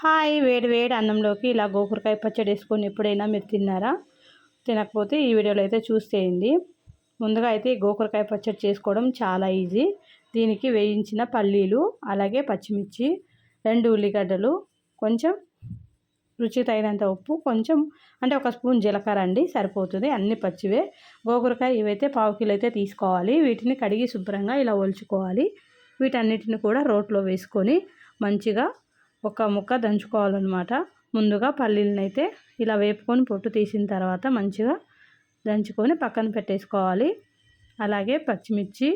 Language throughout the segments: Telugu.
హాయ్! వేడి వేడి అన్నంలోకి ఇలా గోకరకాయ పచ్చడి వేసుకొని ఎప్పుడైనా మీరు తిన్నారా? తినకపోతే ఈ వీడియోలో అయితే చూసేయండి. ముందుగా అయితే ఈ గోకరకాయ పచ్చడి చేసుకోవడం చాలా ఈజీ. దీనికి వేయించిన పల్లీలు, అలాగే పచ్చిమిర్చి, 2 ఉల్లిగడ్డలు, కొంచెం రుచి తగినంత ఉప్పు, కొంచెం అంటే ఒక స్పూన్ జీలకర్ర అండి సరిపోతుంది. అన్ని పచ్చివే. గోకరకాయ ఇవైతే పావు కిలో అయితే తీసుకోవాలి. వీటిని కడిగి శుభ్రంగా ఇలా ఒలుచుకోవాలి. వీటన్నిటిని కూడా రోట్లో వేసుకొని మంచిగా ఒక ముక్క దంచుకోవాలన్నమాట. ముందుగా పల్లీలనైతే ఇలా వేపుకొని పొట్టు తీసిన తర్వాత మంచిగా దంచుకొని పక్కన పెట్టేసుకోవాలి. అలాగే పచ్చిమిర్చి,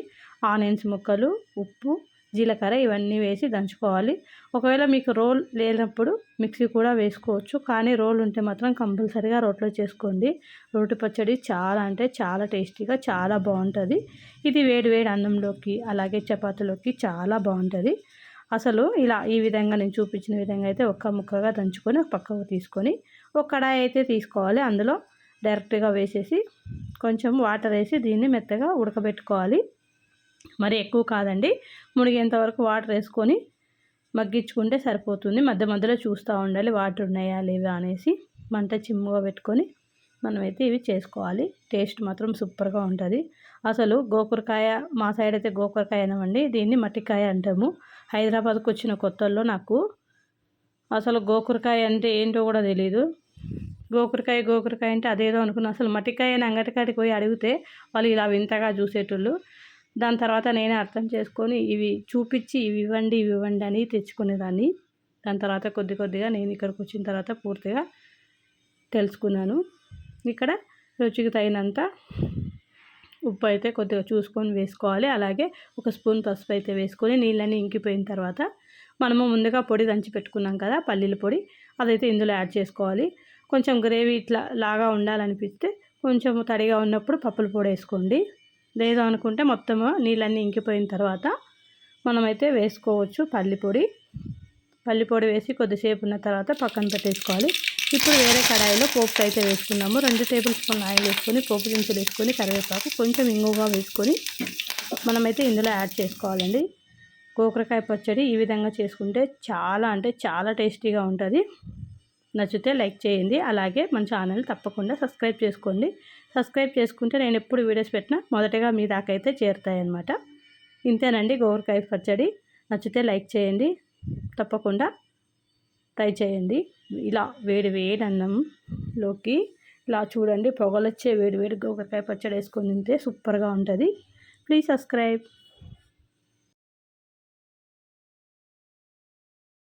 ఆనియన్స్ ముక్కలు, ఉప్పు, జీలకర్ర ఇవన్నీ వేసి దంచుకోవాలి. ఒకవేళ మీకు రోల్ లేనప్పుడు మిక్సీ కూడా వేసుకోవచ్చు. కానీ రోల్ ఉంటే మాత్రం కంపల్సరీగా రోట్లో చేసుకోండి. రోటి పచ్చడి చాలా అంటే చాలా టేస్టీగా చాలా బాగుంటుంది. ఇది వేడి వేడి అన్నంలోకి అలాగే చపాతీలోకి చాలా బాగుంటుంది. అసలు ఇలా ఈ విధంగా నేను చూపించిన విధంగా అయితే ఒక్క ముక్కగా దంచుకొని పక్కకు తీసుకొని ఒక కడాయి అయితే తీసుకోవాలి. అందులో డైరెక్ట్గా వేసేసి కొంచెం వాటర్ వేసి దీన్ని మెత్తగా ఉడకబెట్టుకోవాలి. మరి ఎక్కువ కాదండి, మునిగేంత వరకు వాటర్ వేసుకొని మగ్గించుకుంటే సరిపోతుంది. మధ్య మధ్యలో చూస్తూ ఉండాలి వాటర్ ఉన్నాయా లేవా అనేసి. మంట చిమ్ముగా పెట్టుకొని మనమైతే ఇవి చేసుకోవాలి. టేస్ట్ మాత్రం సూపర్గా ఉంటుంది. అసలు గోకరకాయ మా సైడ్ అయితే గోకరకాయ అనమండి, దీన్ని మట్టికాయ అంటాము. హైదరాబాద్కు వచ్చిన కొత్తల్లో నాకు అసలు గోకరకాయ అంటే ఏంటో కూడా తెలియదు. గోకరకాయ అంటే అదేదో అనుకున్నా. అసలు మట్టికాయ అని అంగటికాడికి పోయి అడిగితే వాళ్ళు ఇలా వింతగా చూసేటోళ్ళు. దాని తర్వాత నేనే అర్థం చేసుకొని ఇవి చూపించి ఇవి ఇవ్వండి అని తెచ్చుకునేదాన్ని. దాని తర్వాత కొద్ది కొద్దిగా నేను ఇక్కడికి వచ్చిన తర్వాత పూర్తిగా తెలుసుకున్నాను. ఇక్కడ రుచికి తగినంత ఉప్పు అయితే కొద్దిగా చూసుకొని వేసుకోవాలి. అలాగే ఒక స్పూన్ పసుపు అయితే వేసుకొని నీళ్ళని ఇంకిపోయిన తర్వాత మనము ముందుగా పొడి దంచి పెట్టుకున్నాం కదా పల్లీల పొడి, అదైతే ఇందులో యాడ్ చేసుకోవాలి. కొంచెం గ్రేవీ ఇట్లా లాగా ఉండాలనిపిస్తే కొంచెం తడిగా ఉన్నప్పుడు పప్పుల పొడి వేసుకోండి. లేదు అనుకుంటే మొత్తము నీళ్ళన్నీ ఇంకిపోయిన తర్వాత మనమైతే వేసుకోవచ్చు పల్లి పొడి వేసి కొద్దిసేపు ఉన్న తర్వాత పక్కన పెట్టేసుకోవాలి. ఇప్పుడు వేరే కడాయిలో పోపు అయితే వేసుకున్నాము. 2 టేబుల్ స్పూన్ ఆయిల్ వేసుకొని పోపు దినుసులు వేసుకొని కరివేపాకు కొంచెం ఇంగువగా వేసుకొని మనమైతే ఇందులో యాడ్ చేసుకోవాలండి. గోకరకాయ పచ్చడి ఈ విధంగా చేసుకుంటే చాలా అంటే చాలా టేస్టీగా ఉంటుంది. నచ్చితే లైక్ చేయండి. అలాగే మన ఛానల్ తప్పకుండా సబ్స్క్రైబ్ చేసుకోండి. సబ్స్క్రైబ్ చేసుకుంటే నేను ఎప్పుడు వీడియోస్ పెట్టినా మొదటగా మీ దాకా అయితే చేరుతాయన్నమాట. ఇంతేనండి గోకరకాయ పచ్చడి. నచ్చితే లైక్ చేయండి, తప్పకుండా ట్రై చేయండి. ఇలా వేడి వేడి అన్నంలోకి ఇలా చూడండి పొగలొచ్చే వేడి వేడి గోకరకాయ పచ్చడి వేసుకొని తింటే సూపర్గా ఉంటుంది. Please subscribe.